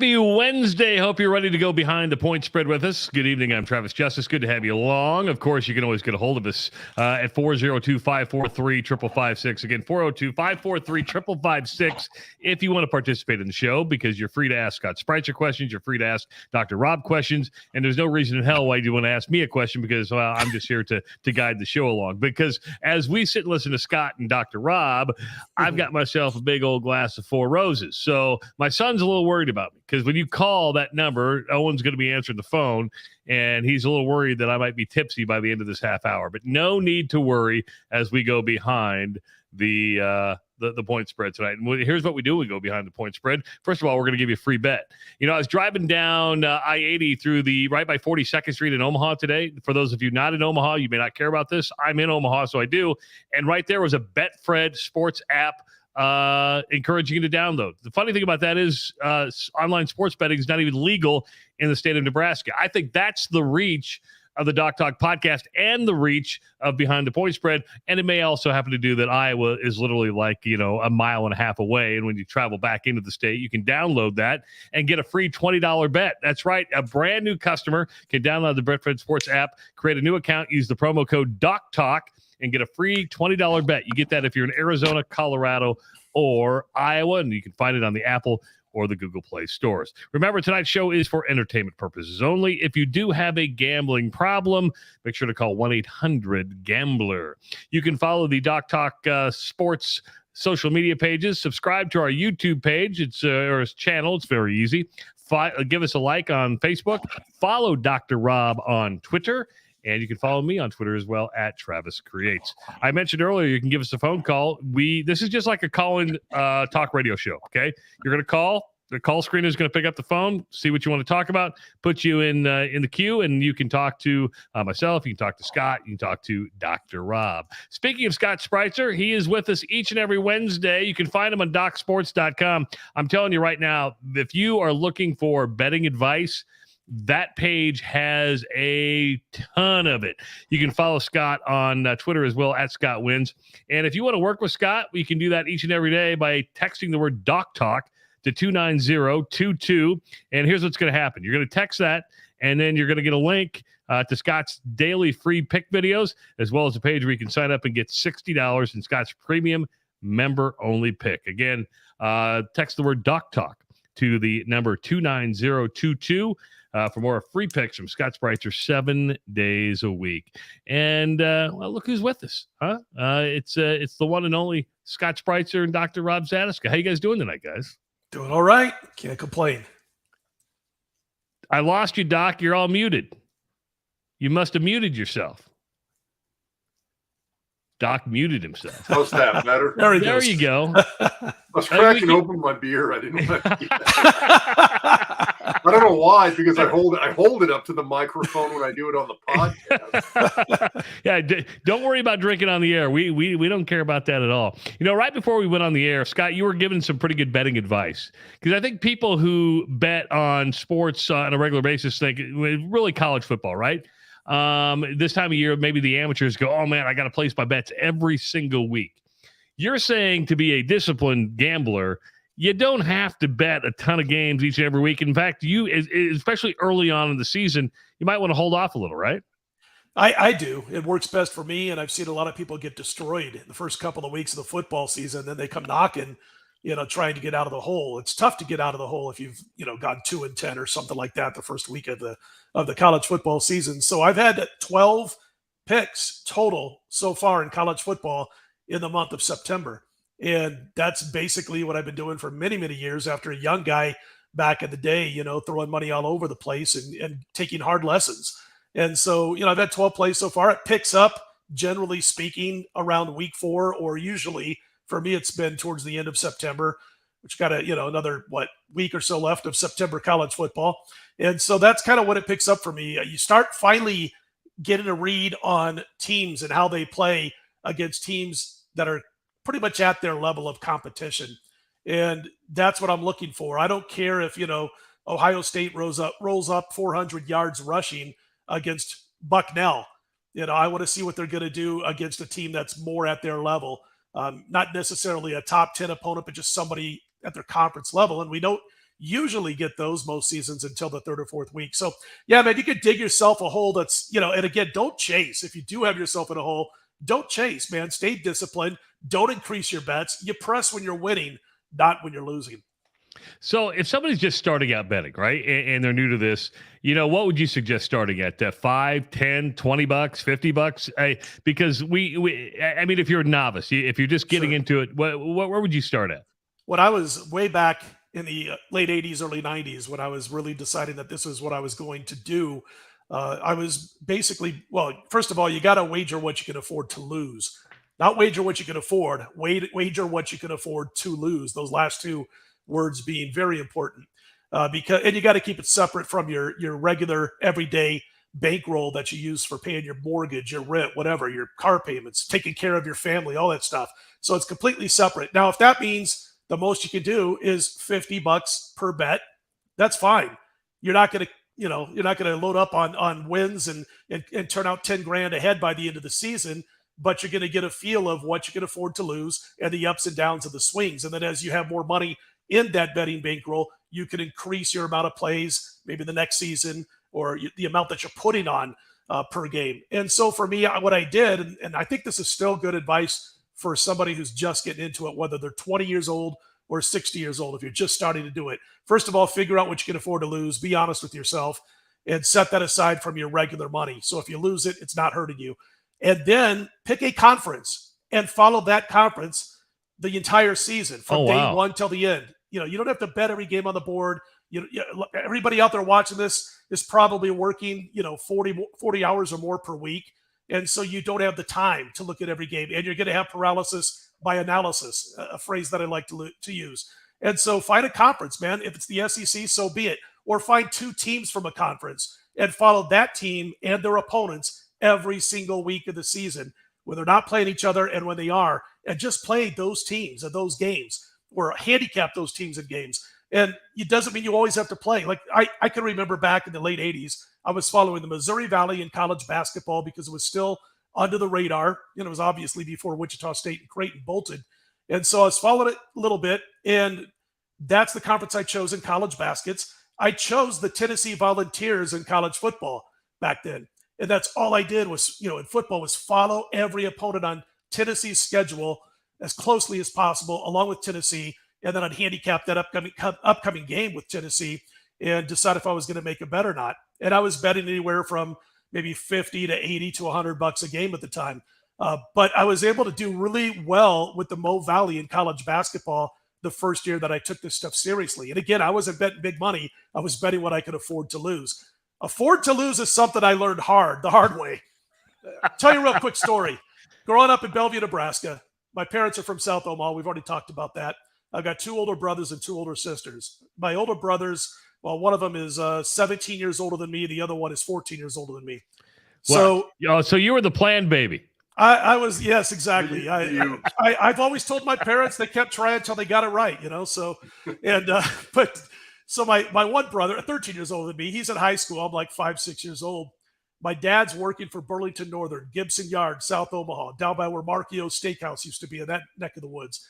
Happy Wednesday. Hope you're ready to go behind the point spread with us. Good evening. I'm Travis Justice. Good to have you along. Of course, you can always get a hold of us at 402-543-5556. Again, 402-543-5556 if you want to participate in the show, because you're free to ask Scott Spreitzer questions. You're free to ask Dr. Rob questions. And there's no reason in hell why you want to ask me a question, because I'm just here to guide the show along. Because as we sit and listen to Scott and Dr. Rob, I've got myself a big old glass of Four Roses. So my son's a little worried about me, because when you call that number, Owen's going to be answering the phone, and he's a little worried that I might be tipsy by the end of this half hour. But no need to worry as we go behind the point spread tonight. And here's what we do: we go behind the point spread. First of all, we're going to give you a free bet. You know, I was driving down I-80 through right by 42nd Street in Omaha today. For those of you not in Omaha, you may not care about this. I'm in Omaha, so I do. And right there was a Betfred sports app encouraging you to download. The funny thing about that is online sports betting is not even legal in the state of Nebraska. I think that's the reach of the Doc Talk podcast and the reach of Behind the Point Spread. And it may also happen to do that Iowa is literally like, a mile and a half away. And when you travel back into the state, you can download that and get a free $20 bet. That's right. A brand new customer can download the Betfred Sports app, create a new account, use the promo code DocTalk, and get a free $20 bet. You get that if you're in Arizona, Colorado, or Iowa, and you can find it on the Apple or the Google Play stores. Remember, tonight's show is for entertainment purposes only. If you do have a gambling problem, make sure to call 1-800-GAMBLER. You can follow the Doc Talk Sports social media pages. Subscribe to our YouTube page. It's or channel. It's very easy. Give us a like on Facebook. Follow Dr. Rob on Twitter. And you can follow me on Twitter as well at Travis Creates. I mentioned earlier, you can give us a phone call. This is just like a call-in talk radio show, okay? You're going to call. The call screener is going to pick up the phone, see what you want to talk about, put you in the queue, and you can talk to myself. You can talk to Scott. You can talk to Dr. Rob. Speaking of Scott Spreitzer, he is with us each and every Wednesday. You can find him on DocSports.com. I'm telling you right now, if you are looking for betting advice, that page has a ton of it. You can follow Scott on Twitter as well, at Scott Wins. And if you want to work with Scott, you can do that each and every day by texting the word Doc Talk to 29022. And here's what's going to happen. You're going to text that, and then you're going to get a link to Scott's daily free pick videos, as well as a page where you can sign up and get $60 in Scott's premium member-only pick. Again, text the word Doc Talk to the number 29022. For more free picks from Scott Spreitzer 7 days a week. And, look who's with us, huh? It's the one and only Scott Spreitzer and Dr. Rob Zatechka. How you guys doing tonight, guys? Doing all right. Can't complain. I lost you, Doc. You're all muted. You must have muted yourself. Doc muted himself. How's that better? There you go. I was cracking open my beer. I didn't want to eat I don't know why, because I hold it up to the microphone when I do it on the podcast. Yeah, don't worry about drinking on the air. We don't care about that at all. Right before we went on the air, Scott, you were giving some pretty good betting advice, because I think people who bet on sports on a regular basis think really college football, right? This time of year, maybe the amateurs go, oh man, I got to place my bets every single week. You're saying to be a disciplined gambler, you don't have to bet a ton of games each and every week. In fact, you, especially early on in the season, you might want to hold off a little, right? I do. It works best for me, and I've seen a lot of people get destroyed in the first couple of weeks of the football season. Then they come knocking, trying to get out of the hole. It's tough to get out of the hole if you've, gone 2-10 or something like that the first week of the college football season. So I've had 12 picks total so far in college football in the month of September. And that's basically what I've been doing for many, many years after a young guy back in the day, throwing money all over the place and taking hard lessons. And so, I've had 12 plays so far. It picks up, generally speaking, around week 4, or usually for me, it's been towards the end of September, which got another week or so left of September college football. And so that's kind of what it picks up for me. You start finally getting a read on teams and how they play against teams that are pretty much at their level of competition. And that's what I'm looking for. I don't care if, Ohio State rolls up 400 yards rushing against Bucknell. I want to see what they're going to do against a team that's more at their level. Not necessarily a top 10 opponent, but just somebody at their conference level. And we don't usually get those most seasons until the third or fourth week. So yeah, man, you could dig yourself a hole that's, and again, don't chase. If you do have yourself in a hole, don't chase, man. Stay disciplined. Don't increase your bets. You press when you're winning, not when you're losing. So if somebody's just starting out betting, right, and they're new to this, what would you suggest starting at? 5, 10, 20 bucks, 50 bucks? Because I mean, if you're a novice, if you're just getting into it, where would you start at? When I was way back in the late 80s, early 90s, when I was really deciding that this was what I was going to do, I was basically, well, first of all, you got to wager what you can afford to lose. Not wager what you can afford, wager what you can afford to lose. Those last two words being very important, and you got to keep it separate from your regular everyday bankroll that you use for paying your mortgage, your rent, whatever, your car payments, taking care of your family, all that stuff. So it's completely separate. Now, if that means the most you can do is $50 per bet, that's fine. You're not going to you're not going to load up on wins and turn out 10 grand ahead by the end of the season, but you're going to get a feel of what you can afford to lose and the ups and downs of the swings. And then as you have more money in that betting bankroll, you can increase your amount of plays maybe the next season, or the amount that you're putting on per game. And so for me, what I did, and I think this is still good advice for somebody who's just getting into it, whether they're 20 years old or 60 years old, if you're just starting to do it. First of all, figure out what you can afford to lose, be honest with yourself, and set that aside from your regular money. So if you lose it, it's not hurting you. And then pick a conference and follow that conference the entire season from day one till the end. You don't have to bet every game on the board. Everybody out there watching this is probably working, 40 hours or more per week. And so you don't have the time to look at every game, and you're going to have paralysis by analysis, a phrase that I like to use. And so find a conference, man. If it's the SEC, so be it. Or find 2 teams from a conference and follow that team and their opponents every single week of the season, when they're not playing each other and when they are, and just play those teams and those games, or handicap those teams and games. And it doesn't mean you always have to play. Like I can remember back in the late 80s, I was following the Missouri Valley in college basketball because it was still under the radar. It was obviously before Wichita State and Creighton bolted. And so I was following it a little bit, and that's the conference I chose in college baskets. I chose the Tennessee Volunteers in college football back then. And that's all I did was, in football, was follow every opponent on Tennessee's schedule as closely as possible, along with Tennessee. And then I'd handicap that upcoming game with Tennessee and decide if I was going to make a bet or not. And I was betting anywhere from maybe 50 to 80 to $100 a game at the time. But I was able to do really well with the Mo Valley in college basketball the first year that I took this stuff seriously. And again, I wasn't betting big money. I was betting what I could afford to lose. Afford to lose is something I learned the hard way. I'll tell you a real quick story. Growing up in Bellevue, Nebraska, my parents are from South Omaha. We've already talked about that. I've got 2 older brothers and 2 older sisters. My older brothers, well, one of them is 17 years older than me. The other one is 14 years older than me. So you were the planned baby. I was, yes, exactly. I've always told my parents, they kept trying until they got it right, so, so my one brother, 13 years older than me, he's in high school. I'm like 5, 6 years old. My dad's working for Burlington Northern, Gibson Yard, South Omaha, down by where Marchio's Steakhouse used to be, in that neck of the woods.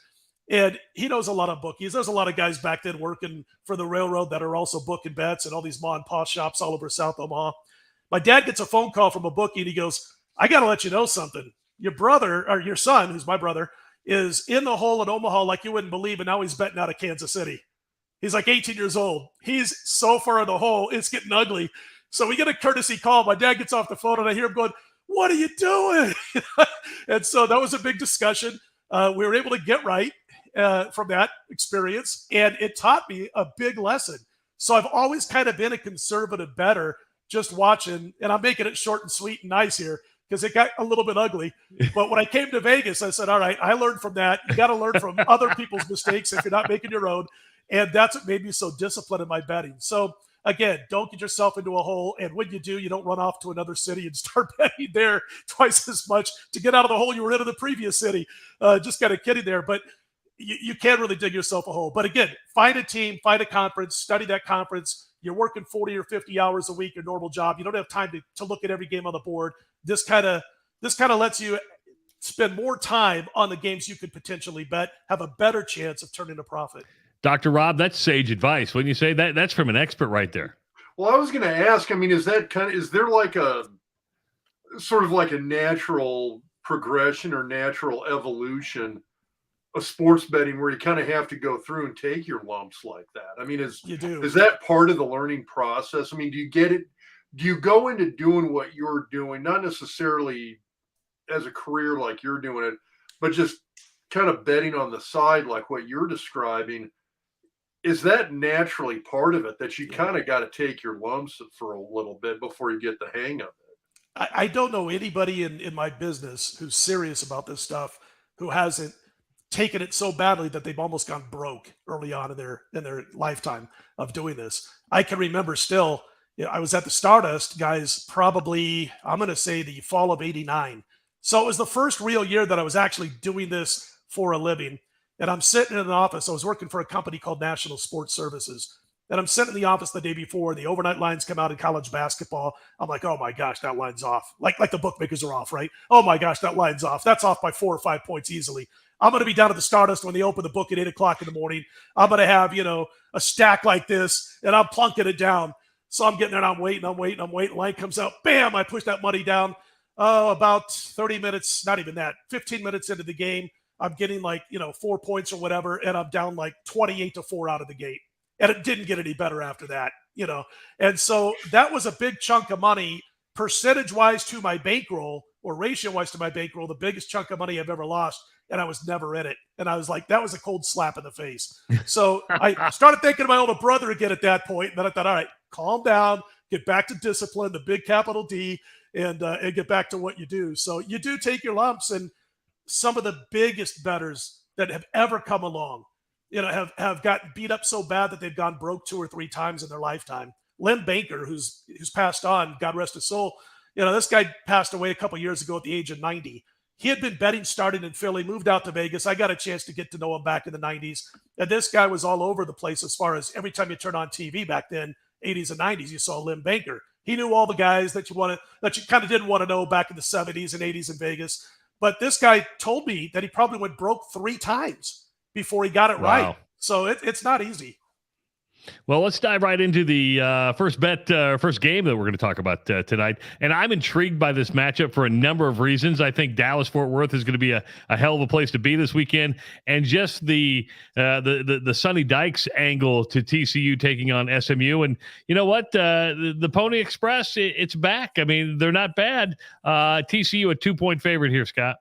And he knows a lot of bookies. There's a lot of guys back then working for the railroad that are also booking bets, and all these ma and pa shops all over South Omaha. My dad gets a phone call from a bookie, and he goes, I got to let you know something. Your brother, or your son, who's my brother, is in the hole in Omaha like you wouldn't believe, and now he's betting out of Kansas City. He's like 18 years old. He's so far in the hole, it's getting ugly. So we get a courtesy call. My dad gets off the phone, and I hear him going, what are you doing? And so that was a big discussion. We were able to get right from that experience, and it taught me a big lesson. So I've always kind of been a conservative bettor, just watching, and I'm making it short and sweet and nice here because it got a little bit ugly. But when I came to Vegas, I said, all right, I learned from that. You got to learn from other people's mistakes if you're not making your own. And that's what made me so disciplined in my betting. So again, don't get yourself into a hole. And when you do, you don't run off to another city and start betting there twice as much to get out of the hole you were in the previous city. Just kind of kidding there. But you can't really dig yourself a hole. But again, find a team, find a conference, study that conference. You're working 40 or 50 hours a week, your normal job. You don't have time to look at every game on the board. This kind of lets you spend more time on the games you could potentially bet, have a better chance of turning a profit. Dr. Rob, that's sage advice. Wouldn't you say that? That's from an expert right there. Well, I was going to ask, I mean, is there like a sort of like a natural progression or natural evolution of sports betting where you kind of have to go through and take your lumps like that? I mean, is that part of the learning process? I mean, do you get it? Do you go into doing what you're doing, not necessarily as a career like you're doing it, but just kind of betting on the side like what you're describing? Is that naturally part of it, that you kind of got to take your lumps for a little bit before you get the hang of it? I don't know anybody in my business who's serious about this stuff who hasn't taken it so badly that they've almost gone broke early on in their lifetime of doing this. I can remember still, I was at the Stardust, guys, probably, I'm going to say the fall of '89. So it was the first real year that I was actually doing this for a living. And I'm sitting in an office. I was working for a company called National Sports Services. And I'm sitting in the office the day before. The overnight lines come out in college basketball. I'm like, oh my gosh, that line's off. Like the bookmakers are off, right? Oh my gosh, that line's off. That's off by 4 or 5 points easily. I'm going to be down at the Stardust when they open the book at 8 o'clock in the morning. I'm going to have, a stack like this, and I'm plunking it down. So I'm getting there, and I'm waiting. Line comes out. Bam, I push that money down. About 30 minutes, not even that, 15 minutes into the game. I'm getting 4 points or whatever, and I'm down 28-4 out of the gate. And it didn't get any better after that, And so that was a big chunk of money, percentage-wise to my bankroll, or ratio-wise to my bankroll, the biggest chunk of money I've ever lost, and I was never in it. And I was like, that was a cold slap in the face. So I started thinking of my older brother again at that point, and then I thought, all right, calm down, get back to discipline, the big capital D, and get back to what you do. So you do take your lumps, and some of the biggest bettors that have ever come along, have gotten beat up so bad that they've gone broke 2 or 3 times in their lifetime. Lynn Banker, who's passed on, God rest his soul, this guy passed away a couple years ago at the age of 90. He had been betting starting in Philly, moved out to Vegas. I got a chance to get to know him back in the 90s. And this guy was all over the place as far as every time you turn on TV back then, 80s and 90s, you saw Lynn Banker. He knew all the guys that you kind of didn't want to know back in the 70s and 80s in Vegas. But this guy told me that he probably went broke 3 times before he got it right. So it's not easy. Well, let's dive right into the first game that we're going to talk about tonight. And I'm intrigued by this matchup for a number of reasons. I think Dallas-Fort Worth is going to be a hell of a place to be this weekend. And just the Sonny Dykes angle to TCU taking on SMU. And you know what? The Pony Express, it's back. I mean, they're not bad. TCU a 2-point favorite here, Scott.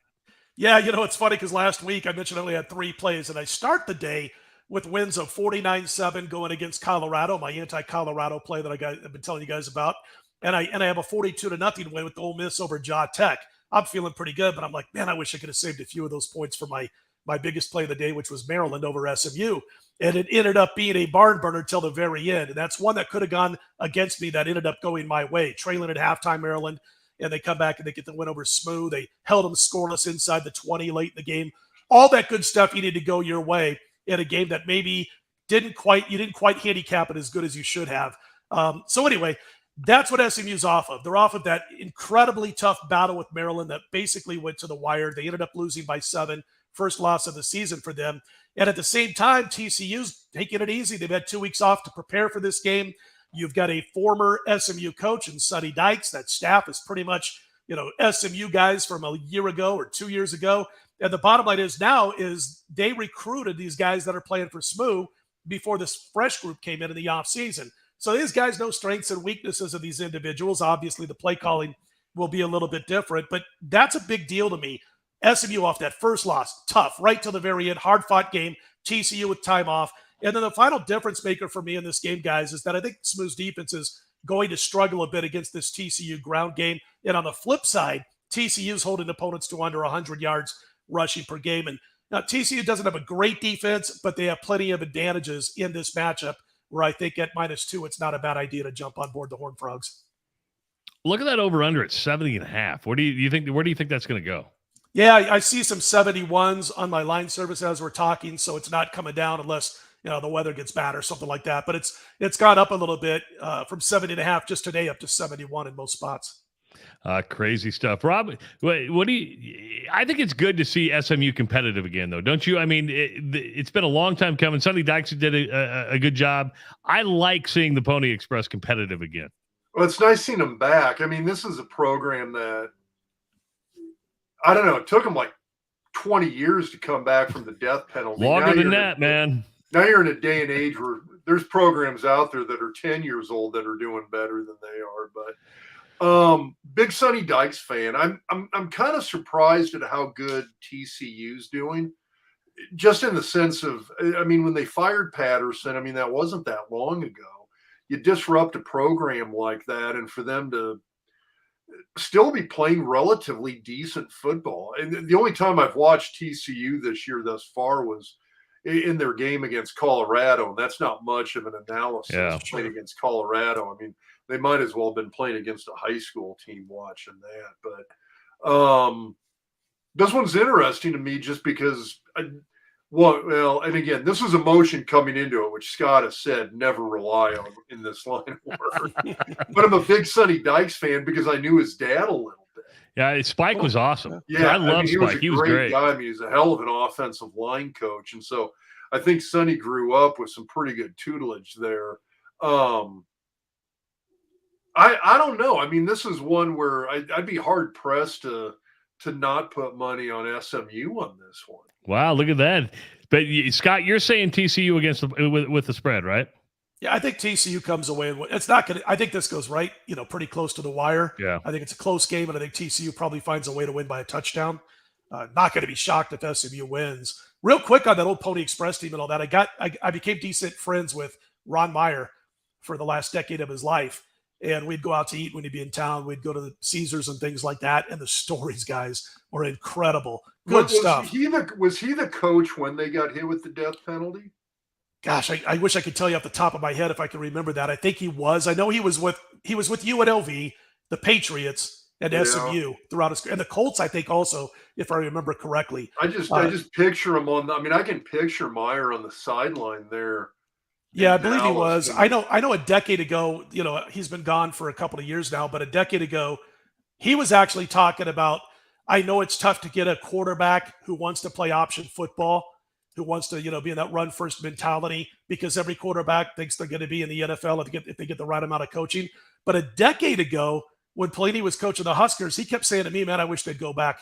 Yeah, it's funny because last week I mentioned I only had 3 plays, and I start the day with wins of 49-7 going against Colorado, my anti-Colorado play that I've been telling you guys about. And I have a 42-0 win with Ole Miss over Zatechka. I'm feeling pretty good, but I'm like, man, I wish I could have saved a few of those points for my biggest play of the day, which was Maryland over SMU. And it ended up being a barn burner till the very end. And that's one that could have gone against me that ended up going my way. Trailing at halftime, Maryland, and they come back and they get the win over SMU. They held them scoreless inside the 20 late in the game. All that good stuff you need to go your way in a game that maybe you didn't quite handicap it as good as you should have. So anyway, that's what SMU's off of. They're off of that incredibly tough battle with Maryland that basically went to the wire. They ended up losing by 7, first loss of the season for them. And at the same time, TCU's taking it easy. They've had 2 weeks off to prepare for this game. You've got a former SMU coach in Sonny Dykes. That staff is pretty much, SMU guys from a year ago or 2 years ago. And the bottom line is they recruited these guys that are playing for SMU before this fresh group came in the offseason. So these guys know strengths and weaknesses of these individuals. Obviously, the play calling will be a little bit different, but that's a big deal to me. SMU off that first loss, tough, right till the very end, hard-fought game, TCU with time off. And then the final difference maker for me in this game, guys, is that I think SMU's defense is going to struggle a bit against this TCU ground game. And on the flip side, TCU's holding opponents to under 100 yards rushing per game. And now TCU doesn't have a great defense, but they have plenty of advantages in this matchup where I think at -2, it's not a bad idea to jump on board the Horned Frogs. Look at that over-under at 70.5. Where do you think that's going to go? Yeah, I see some 71s on my line service as we're talking, so it's not coming down unless the weather gets bad or something like that. But it's gone up a little bit from 70.5 just today up to 71 in most spots. Crazy stuff. Rob, what do you, I think it's good to see SMU competitive again, though, don't you? I mean, it's been a long time coming. Sonny Dykes did a good job. I like seeing the Pony Express competitive again. Well, it's nice seeing them back. I mean, this is a program that, I don't know, it took them like 20 years to come back from the death penalty. Longer than that, man. Now you're in a day and age where there's programs out there that are 10 years old that are doing better than they are. But big Sonny Dykes fan. I'm kind of surprised at how good TCU's doing. Just in the sense of, I mean, when they fired Patterson, I mean, that wasn't that long ago. You disrupt a program like that, and for them to still be playing relatively decent football. And the only time I've watched TCU this year thus far was in their game against Colorado. And that's not much of an analysis playing against Colorado. I mean, they might as well have been playing against a high school team watching that. But this one's interesting to me just because well, and again, this is emotion coming into it, which Scott has said, never rely on in this line of work. But I'm a big Sonny Dykes fan because I knew his dad a little bit. Yeah, Spike was awesome. Yeah, I love Spike. He was a great guy. I mean, he's a hell of an offensive line coach. And so I think Sonny grew up with some pretty good tutelage there. I don't know. I mean, this is one where I'd be hard pressed to not put money on SMU on this one. Wow, look at that. But Scott, you're saying TCU against with the spread, right? Yeah, I think TCU comes away. It's not going to – I think this goes right, pretty close to the wire. Yeah. I think it's a close game, and I think TCU probably finds a way to win by a touchdown. Not going to be shocked if SMU wins. Real quick on that old Pony Express team and all that, I became decent friends with Ron Meyer for the last decade of his life. And we'd go out to eat when he'd be in town. We'd go to the Caesars and things like that. And the stories, guys, were incredible. Good stuff. Was he the coach when they got hit with the death penalty? Gosh, I wish I could tell you off the top of my head if I can remember that. I think he was. I know he was with UNLV, the Patriots, and SMU throughout his, and the Colts, I think also, if I remember correctly. I just picture him I can picture Meyer on the sideline there. Yeah, I believe he was. I know a decade ago, he's been gone for a couple of years now, but a decade ago, he was actually talking about, I know it's tough to get a quarterback who wants to play option football, who wants to, be in that run first mentality, because every quarterback thinks they're going to be in the NFL if they get the right amount of coaching. But a decade ago, when Pelini was coaching the Huskers, he kept saying to me, man, I wish they'd go back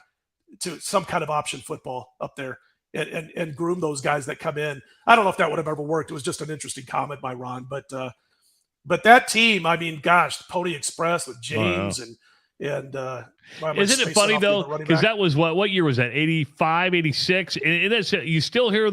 to some kind of option football up there and groom those guys that come in. I don't know if that would have ever worked. It was just an interesting comment by Ron, but that team, I mean, gosh, the Pony Express with James and isn't it funny though? Because that was what year was that? 85, 86, and that's you still hear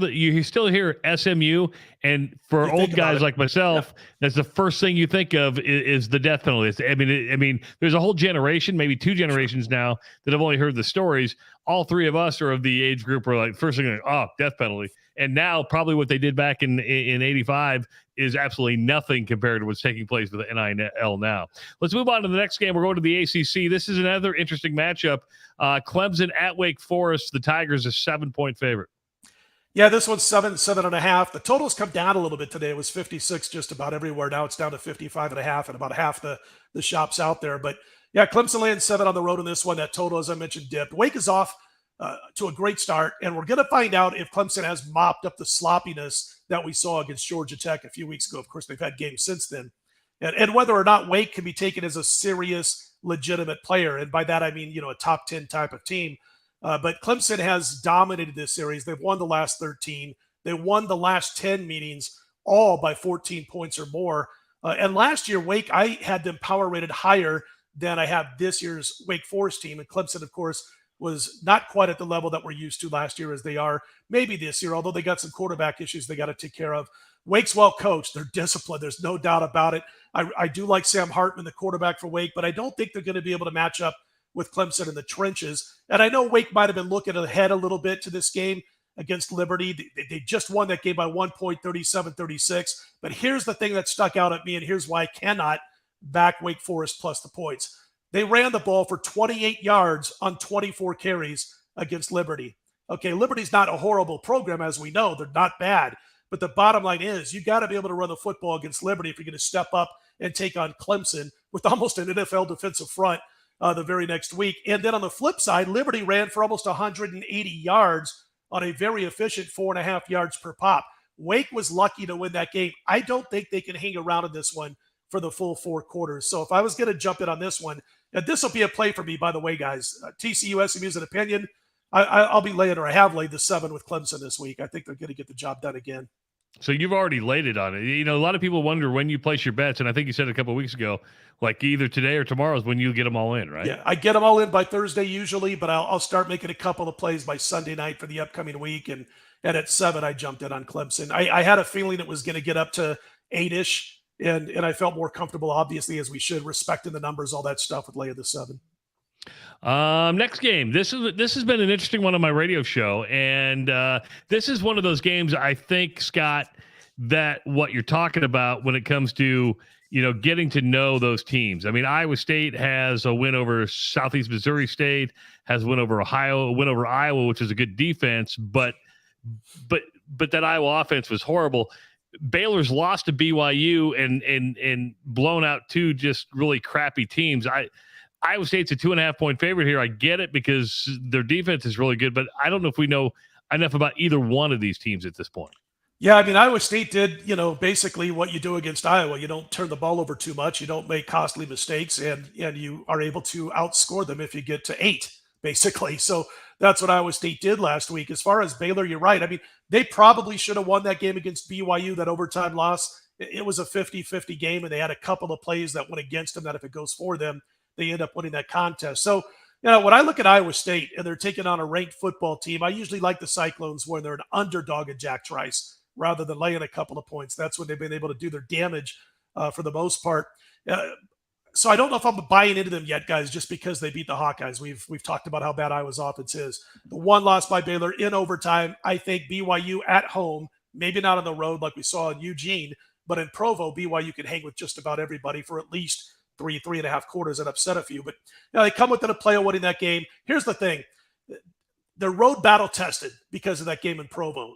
SMU, and for old guys like myself, that's the first thing you think of is the death penalty. I mean, there's a whole generation, maybe two generations now, that have only heard the stories. All three of us are of the age group where like first thing, death penalty. And now probably what they did back in 85 is absolutely nothing compared to what's taking place with the NIL now. Let's move on to the next game. We're going to the ACC. This is another interesting matchup. Clemson at Wake Forest. The Tigers are 7-point favorite. Yeah, this one's 7.5. The total's come down a little bit today. It was 56 just about everywhere. Now it's down to 55.5 and about half the shops out there. But yeah, Clemson laying 7 on the road in this one. That total, as I mentioned, dipped. Wake is off to a great start, and we're going to find out if Clemson has mopped up the sloppiness that we saw against Georgia Tech a few weeks ago. Of course, they've had games since then. And whether or not Wake can be taken as a serious, legitimate player. And by that, I mean, a top 10 type of team. But Clemson has dominated this series. They've won the last 13. They won the last 10 meetings, all by 14 points or more. And last year, Wake, I had them power rated higher than I have this year's Wake Forest team. And Clemson, of course, was not quite at the level that we're used to last year as they are maybe this year, although they got some quarterback issues they got to take care of. Wake's well coached. They're disciplined. There's no doubt about it. I do like Sam Hartman, the quarterback for Wake, but I don't think they're going to be able to match up with Clemson in the trenches. And I know Wake might have been looking ahead a little bit to this game against Liberty. They just won that game by 1 point, 37-36. But here's the thing that stuck out at me, and here's why I cannot back Wake Forest plus the points. They ran the ball for 28 yards on 24 carries against Liberty. Okay, Liberty's not a horrible program, as we know. They're not bad. But the bottom line is you got to be able to run the football against Liberty if you're going to step up and take on Clemson with almost an NFL defensive front. the very next week. And then on the flip side, Liberty ran for almost 180 yards on a very efficient 4.5 yards per pop. Wake was lucky to win that game. I don't think they can hang around in this one for the full 4 quarters. So if I was going to jump in on this one, and this will be a play for me, by the way, guys. TCU SMU's an opinion. I'll be laying, or I have laid the 7 with Clemson this week. I think they're going to get the job done again. So you've already laid it on it. You know, a lot of people wonder when you place your bets, and I think you said a couple of weeks ago, like either today or tomorrow is when you get them all in, right? Yeah, I get them all in by Thursday usually, but I'll start making a couple of plays by Sunday night for the upcoming week. And at 7, I jumped in on Clemson. I had a feeling it was going to get up to 8-ish, and I felt more comfortable, obviously, as we should, respecting the numbers, all that stuff, with laying the 7. Next game. This has been an interesting one on my radio show, and this is one of those games I think, Scott, that what you're talking about when it comes to, you know, getting to know those teams. I mean, Iowa State has a win over Southeast Missouri State, has a win over Ohio, a win over Iowa, which is a good defense, but that Iowa offense was horrible. Baylor's lost to BYU and blown out 2 just really crappy teams. Iowa State's a 2.5-point favorite here. I get it because their defense is really good, but I don't know if we know enough about either one of these teams at this point. Yeah, I mean, Iowa State did, basically what you do against Iowa. You don't turn the ball over too much. You don't make costly mistakes, and you are able to outscore them if you get to 8, basically. So that's what Iowa State did last week. As far as Baylor, you're right. I mean, they probably should have won that game against BYU, that overtime loss. It was a 50-50 game, and they had a couple of plays that went against them that if it goes for them, they end up winning that contest. So, when I look at Iowa State and they're taking on a ranked football team, I usually like the Cyclones when they're an underdog at Jack Trice rather than laying a couple of points. That's when they've been able to do their damage for the most part. So I don't know if I'm buying into them yet, guys, just because they beat the Hawkeyes. We've talked about how bad Iowa's offense is. The one loss by Baylor in overtime, I think BYU at home, maybe not on the road like we saw in Eugene, but in Provo, BYU can hang with just about everybody for at least 3.5 quarters and upset a few. But they come within a play of winning that game. Here's the thing. They're road battle tested because of that game in Provo.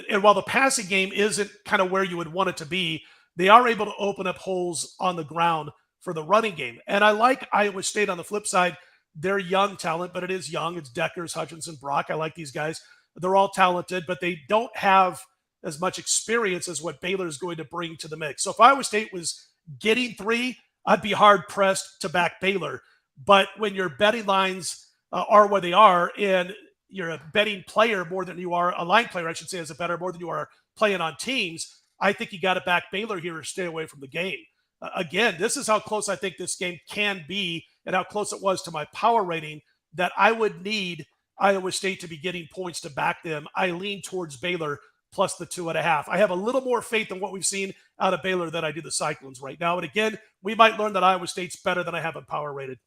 And while the passing game isn't kind of where you would want it to be, they are able to open up holes on the ground for the running game. And I like Iowa State on the flip side. They're young talent, but it is young. It's Deckers, Hutchinson, Brock. I like these guys. They're all talented, but they don't have as much experience as what Baylor is going to bring to the mix. So if Iowa State was getting 3, I'd be hard-pressed to back Baylor. But when your betting lines are where they are, and you're a betting player more than you are, a line player, I should say, as a bettor, more than you are playing on teams, I think you got to back Baylor here or stay away from the game. Again, this is how close I think this game can be and how close it was to my power rating, that I would need Iowa State to be getting points to back them. I lean towards Baylor plus the 2.5. I have a little more faith in what we've seen out of Baylor than I do the Cyclones right now. And again, we might learn that Iowa State's better than I have in power rated.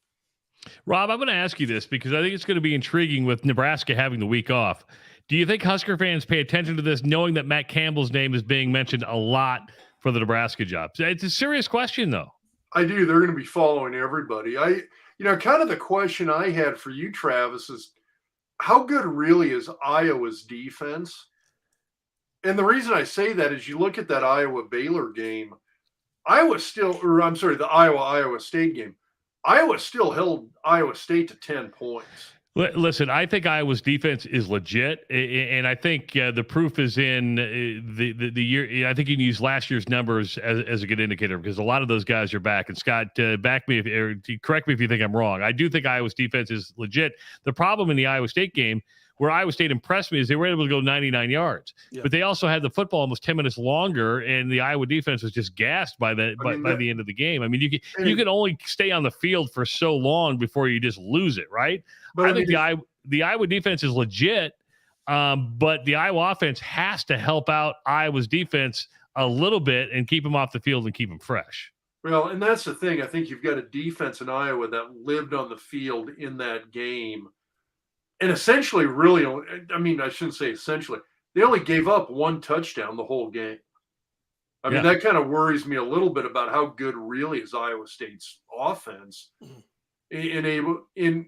Rob, I'm going to ask you this because I think it's going to be intriguing with Nebraska having the week off. Do you think Husker fans pay attention to this, knowing that Matt Campbell's name is being mentioned a lot for the Nebraska job? It's a serious question, though. I do. They're going to be following everybody. Kind of the question I had for you, Travis, is how good really is Iowa's defense? And the reason I say that is you look at that Iowa-Baylor game, the Iowa-Iowa State game. Iowa still held Iowa State to 10 points. Listen, I think Iowa's defense is legit, and I think the proof is in the year. I think you can use last year's numbers as a good indicator because a lot of those guys are back. And Scott, correct me if you think I'm wrong. I do think Iowa's defense is legit. The problem in the Iowa State game, where Iowa State impressed me, is they were able to go 99 yards. Yeah. But they also had the football almost 10 minutes longer, and the Iowa defense was just gassed by the end of the game. I mean, you can only stay on the field for so long before you just lose it, right? But I think the Iowa defense is legit, but the Iowa offense has to help out Iowa's defense a little bit and keep them off the field and keep them fresh. Well, and that's the thing. I think you've got a defense in Iowa that lived on the field in that game. And essentially, really, I shouldn't say essentially, they only gave up 1 touchdown the whole game. I mean, that kind of worries me a little bit about how good really is Iowa State's offense in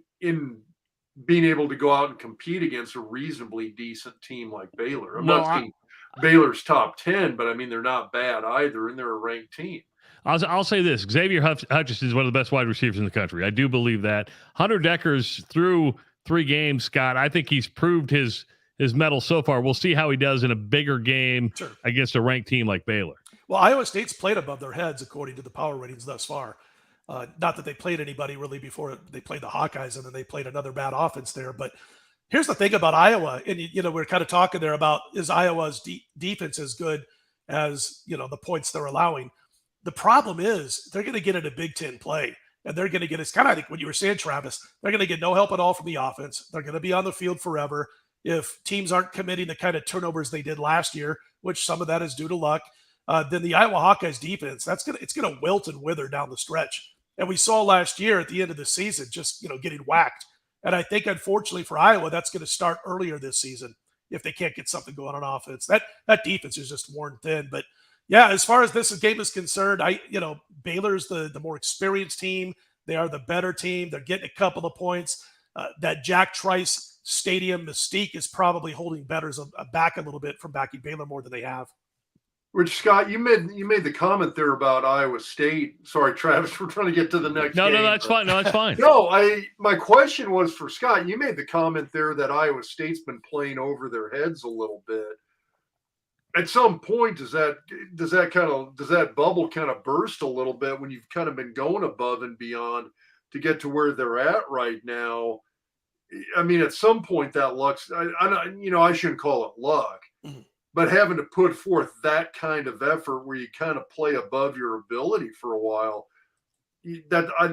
being able to go out and compete against a reasonably decent team like Baylor. I'm not saying Baylor's top 10, but I mean, they're not bad either, and they're a ranked team. I'll say this: Xavier Hutchinson is one of the best wide receivers in the country. I do believe that. Hunter Deckers through 3 games, Scott. I think he's proved his mettle so far. We'll see how he does in a bigger game against a ranked team like Baylor. Well, Iowa State's played above their heads according to the power ratings thus far. Not that they played anybody really before they played the Hawkeyes, and then they played another bad offense there. But here's the thing about Iowa, and we're kind of talking there about, is Iowa's defense as good as the points they're allowing? The problem is they're going to get in a Big Ten play, and they're going to get, it's kind of like what you were saying, Travis, they're going to get no help at all from the offense. They're going to be on the field forever. If teams aren't committing the kind of turnovers they did last year, which some of that is due to luck, then the Iowa Hawkeyes defense, it's going to wilt and wither down the stretch. And we saw last year at the end of the season, just, getting whacked. And I think, unfortunately for Iowa, that's going to start earlier this season if they can't get something going on offense. That defense is just worn thin. But yeah, as far as this game is concerned, Baylor's the more experienced team. They are the better team. They're getting a couple of points. That Jack Trice Stadium mystique is probably holding bettors back a little bit from backing Baylor more than they have. Which, Scott, you made the comment there about Iowa State. Sorry, Travis, we're trying to get to the next game. No, that's fine. No, that's fine. No, my question was for Scott. You made the comment there that Iowa State's been playing over their heads a little bit. At some point, does that bubble kind of burst a little bit when you've kind of been going above and beyond to get to where they're at right now? I mean, at some point that luck's, I shouldn't call it luck, but having to put forth that kind of effort where you kind of play above your ability for a while,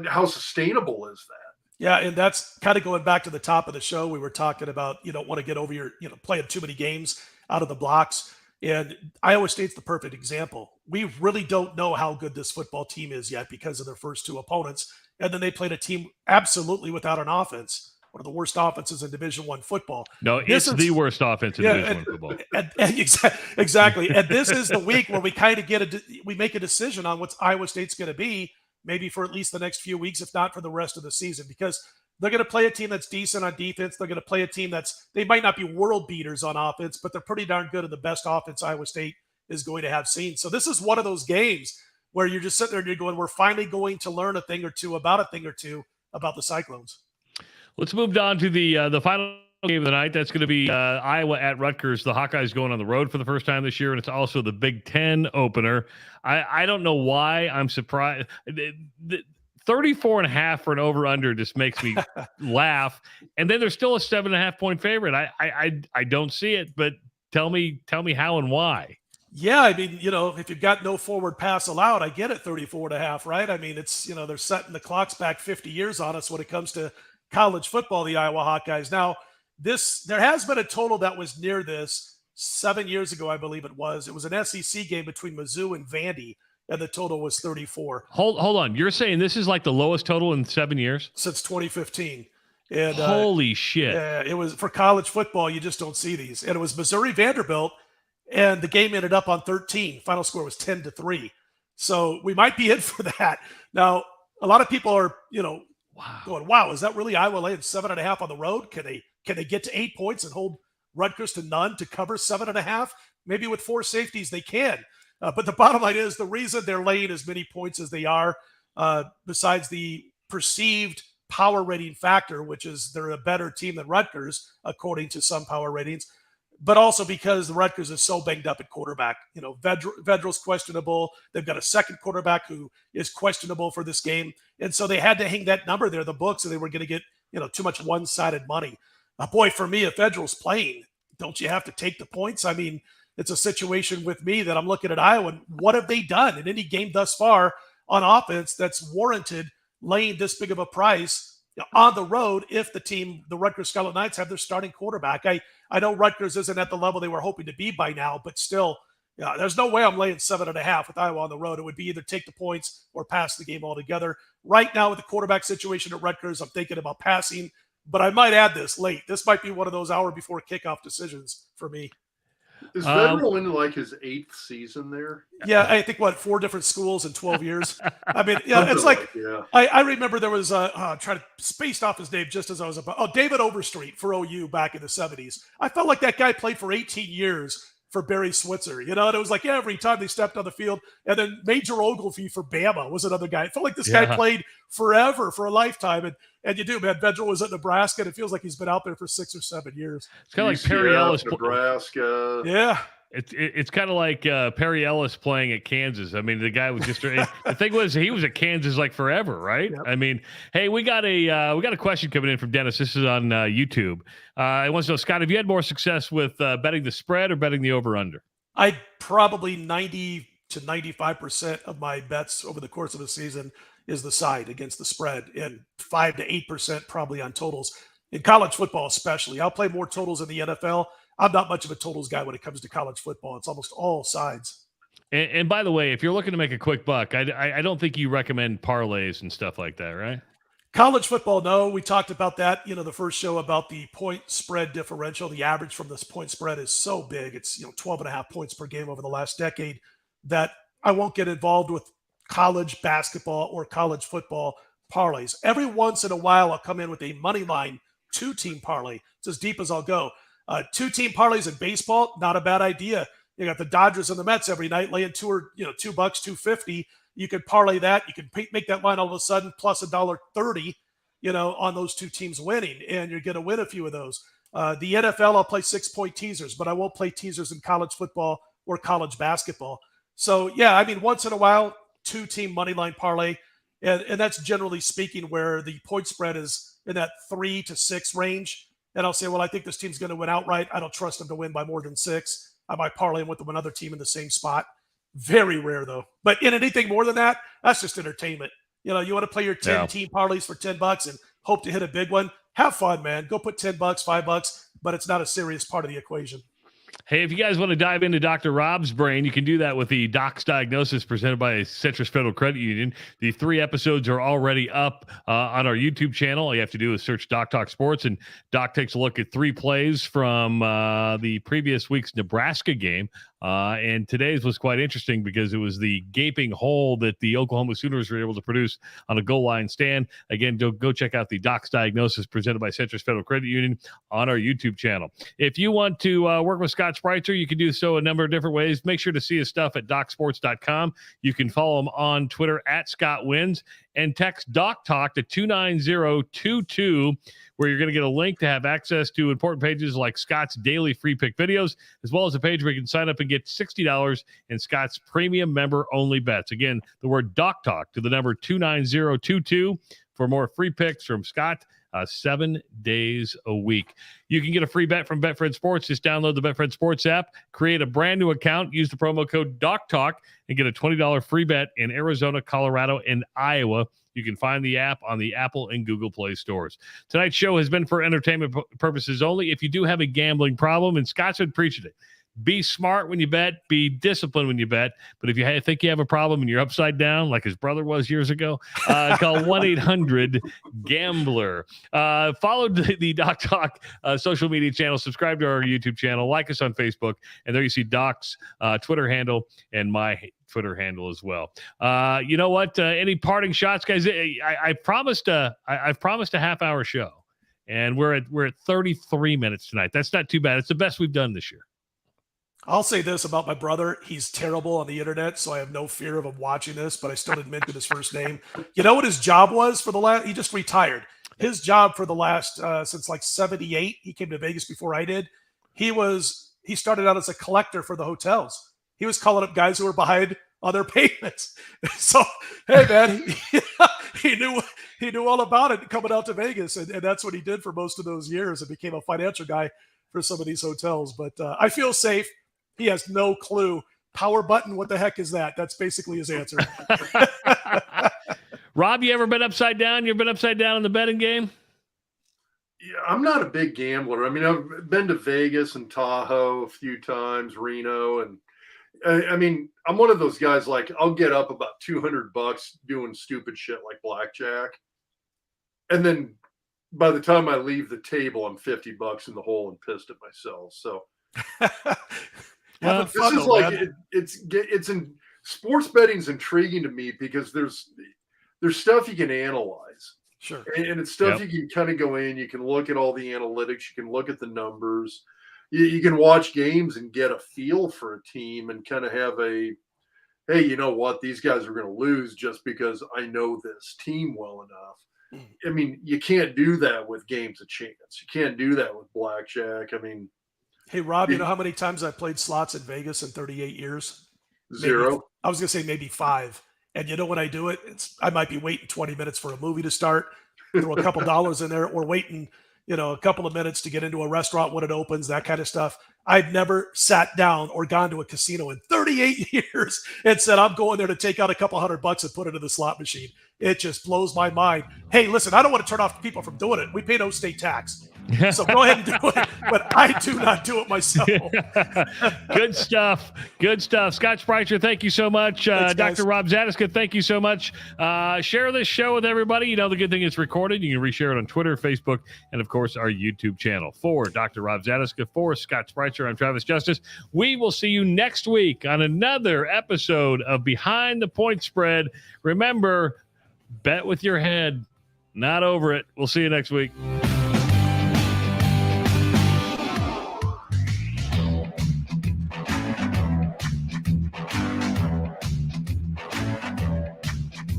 how sustainable is that? Yeah, and that's kind of going back to the top of the show. We were talking about you don't want to get over your, playing too many games out of the blocks. And Iowa State's the perfect example. We really don't know how good this football team is yet because of their first 2 opponents. And then they played a team absolutely without an offense, one of the worst offenses in Division I football. No, it's the worst offense in Division I football. Exactly. And this is the week where we kind of we make a decision on what Iowa State's going to be, maybe for at least the next few weeks, if not for the rest of the season, because they're going to play a team that's decent on defense. They're going to play a team they might not be world beaters on offense, but they're pretty darn good in the best offense Iowa State is going to have seen. So this is one of those games where you're just sitting there and you're going, we're finally going to learn a thing or two about the Cyclones. Let's move on to the final game of the night. That's going to be Iowa at Rutgers. The Hawkeyes going on the road for the first time this year, and it's also the Big Ten opener. I don't know why I'm surprised. 34.5 for an over-under just makes me laugh. And then there's still a 7.5 point favorite. I don't see it, but tell me how and why. Yeah, I mean, if you've got no forward pass allowed, I get it, 34.5, right? I mean, it's, they're setting the clocks back 50 years on us when it comes to college football, the Iowa Hawkeyes. Now, there has been a total that was near this 7 years ago, I believe it was. It was an SEC game between Mizzou and Vandy, and the total was 34. Hold on. You're saying this is like the lowest total in 7 years? Since 2015. And holy shit. It was for college football. You just don't see these. And it was Missouri Vanderbilt, and the game ended up on 13. Final score was 10-3. So we might be in for that. Now, a lot of people are, going, wow, is that really Iowa laying 7.5 on the road? Can they get to 8 points and hold Rutgers to none to cover 7.5? Maybe with 4 safeties they can. But the bottom line is the reason they're laying as many points as they are, besides the perceived power rating factor, which is they're a better team than Rutgers, according to some power ratings, but also because the Rutgers is so banged up at quarterback. Vedral's questionable. They've got a second quarterback who is questionable for this game. And so they had to hang that number there, the books, and they were going to get, too much one-sided money. Boy, for me, if Vedral's playing, don't you have to take the points? I mean, it's a situation with me that I'm looking at Iowa, and what have they done in any game thus far on offense that's warranted laying this big of a price on the road if the Rutgers Scarlet Knights have their starting quarterback? I know Rutgers isn't at the level they were hoping to be by now, but still, there's no way I'm laying 7.5 with Iowa on the road. It would be either take the points or pass the game altogether. Right now with the quarterback situation at Rutgers, I'm thinking about passing, but I might add this late. This might be one of those hour before kickoff decisions for me. Is Vedral in like his 8th season there? Yeah, I think 4 different schools in 12 years. I mean, it's like I remember there was trying to spaced off his name just as I was about. David Overstreet for OU back in the 70s. I felt like that guy played for 18 years for Barry Switzer, and it was like every time they stepped on the field. And then Major Ogilvie for Bama was another guy. It felt like this guy played forever, for a lifetime. And you do, man. Vedral was at Nebraska, and it feels like he's been out there for 6 or 7 years. It's kind of like Perry Ellis. Nebraska. Yeah. It's kind of like Perry Ellis playing at Kansas. I mean, the guy was just the thing was he was at Kansas like forever, right? Yep. I mean, hey, we got a question coming in from Dennis. This is on YouTube. I want to know, Scott, have you had more success with betting the spread or betting the over under? I probably 90 to 95% of my bets over the course of the season is the side against the spread, and 5 to 8% probably on totals. In college football, especially, I'll play more totals in the NFL. I'm not much of a totals guy when it comes to college football. It's almost all sides. And by the way, if you're looking to make a quick buck, I don't think you recommend parlays and stuff like that, right? College football, no. We talked about that, the first show, about the point spread differential. The average from this point spread is so big. It's 12.5 points per game over the last decade, that I won't get involved with college basketball or college football parlays. Every once in a while, I'll come in with a money line 2-team parlay. It's as deep as I'll go. 2-team parlays in baseball, not a bad idea. You got the Dodgers and the Mets every night laying $2, $2.50. You could parlay that. You can make that line all of a sudden plus $1.30, on those 2 teams winning, and you're going to win a few of those. The NFL, I'll play 6-point teasers, but I won't play teasers in college football or college basketball. So yeah, I mean, once in a while, 2-team money line parlay, and that's generally speaking where the point spread is in that 3 to 6 range. And I'll say, well, I think this team's going to win outright. I don't trust them to win by more than 6. I might parlay them with another team in the same spot. Very rare, though. But in anything more than that, that's just entertainment. You want to play your 10-team parlays for $10 and hope to hit a big one. Have fun, man. Go put $10, $5, but it's not a serious part of the equation. Hey, if you guys want to dive into Dr. Rob's brain, you can do that with the Doc's Diagnosis presented by Centris Federal Credit Union. The 3 episodes are already up on our YouTube channel. All you have to do is search Doc Talk Sports, and Doc takes a look at 3 plays from the previous week's Nebraska game. And today's was quite interesting because it was the gaping hole that the Oklahoma Sooners were able to produce on a goal line stand. Again, go check out the Doc's Diagnosis presented by Centris Federal Credit Union on our YouTube channel. If you want to work with Scott Spreitzer, you can do so a number of different ways. Make sure to see his stuff at docsports.com. You can follow him on Twitter at Scott Wins, and text Doc Talk to 29022, where you're going to get a link to have access to important pages like Scott's daily free pick videos, as well as a page where you can sign up and get $60 in Scott's premium member-only bets. Again, the word Doc Talk to the number 29022 for more free picks from Scott 7 days a week. You can get a free bet from Betfred Sports. Just download the Betfred Sports app, create a brand new account, use the promo code DocTalk, and get a $20 free bet in Arizona, Colorado, and Iowa. You can find the app on the Apple and Google Play stores. Tonight's show has been for entertainment purposes only. If you do have a gambling problem, and Scott's been preaching it, be smart when you bet, be disciplined when you bet. But if you think you have a problem and you're upside down, like his brother was years ago, call 1-800-GAMBLER. Follow the Doc Talk social media channel, subscribe to our YouTube channel, like us on Facebook, and there you see Doc's Twitter handle and my Twitter handle as well. You know what? Any parting shots, guys? I've promised a half-hour show, and we're at 33 minutes tonight. That's not too bad. It's the best we've done this year. I'll say this about my brother. He's terrible on the internet, so I have no fear of him watching this, but I still didn't mention his first name. You know what his job was for the last – he just retired. His job for the last since like 78, he came to Vegas before I did. He started out as a collector for the hotels. He was calling up guys who were behind on their payments. So, hey, man, he knew all about it coming out to Vegas, and that's what he did for most of those years and became a financial guy for some of these hotels. But I feel safe. He has no clue. Power button, what the heck is that? That's basically his answer. Rob, you ever been upside down? You ever been upside down in the betting game? Yeah, I'm not a big gambler. I mean, I've been to Vegas and Tahoe a few times, Reno, and I mean, I'm one of those guys, like, I'll get up about $200 doing stupid shit like blackjack. And then by the time I leave the table, I'm $50 in the hole and pissed at myself. So this is like, it's in sports betting's intriguing to me because there's stuff you can analyze. Sure. And it's stuff you can kind of go in, you can look at all the analytics, you can look at the numbers. you can watch games and get a feel for a team and kind of have a, hey, you know what? These guys are going to lose just because I know this team well enough. I mean, you can't do that with games of chance. You can't do that with blackjack. I mean, Hey, Rob, you know how many times I've played slots in Vegas in 38 years? Zero. I was going to say maybe 5. And you know when I do it, I might be waiting 20 minutes for a movie to start, throw a couple dollars in there, or waiting, a couple of minutes to get into a restaurant when it opens, that kind of stuff. I've never sat down or gone to a casino in 38 years and said, I'm going there to take out a couple $100 and put it in the slot machine. It just blows my mind. Hey, listen, I don't want to turn off people from doing it. We pay no state tax. So go ahead and do it, but I do not do it myself. Good stuff. Good stuff. Scott Spreitzer, thank you so much. Thanks, Dr. Rob Zatechka, thank you so much. Share this show with everybody. You know, the good thing is recorded. You can reshare it on Twitter, Facebook, and, of course, our YouTube channel. For Dr. Rob Zatechka, for Scott Spreitzer, I'm Travis Justice. We will see you next week on another episode of Behind the Point Spread. Remember, bet with your head, not over it. We'll see you next week.